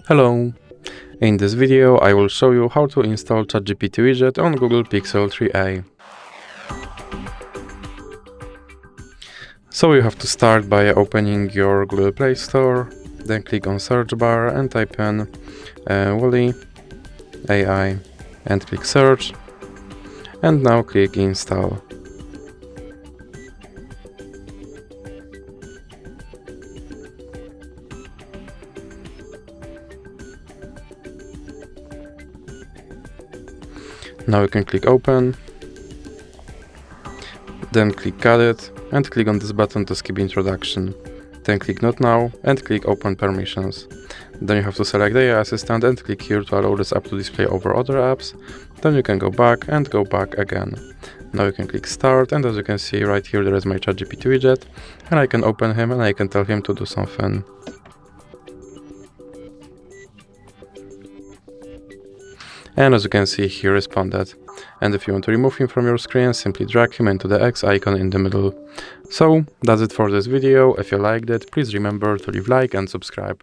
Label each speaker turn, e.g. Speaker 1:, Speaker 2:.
Speaker 1: Hello! In this video I will show you how to install Chat GPT widget on Google Pixel 3a. So you have to start by opening your Google Play Store, then click on search bar and type in Wally AI and click search, and now click install. Now you can click open, then click got it and click on this button to skip introduction. Then click not now and click open permissions. Then you have to select AI assistant and click here to allow this app to display over other apps. Then you can go back and go back again. Now you can click start, and as you can see right here there is my Chat GPT widget, and I can open him and I can tell him to do something. And as you can see, he responded. And if you want to remove him from your screen, simply drag him into the X icon in the middle. So that's it for this video. If you liked it, please remember to leave a like and subscribe.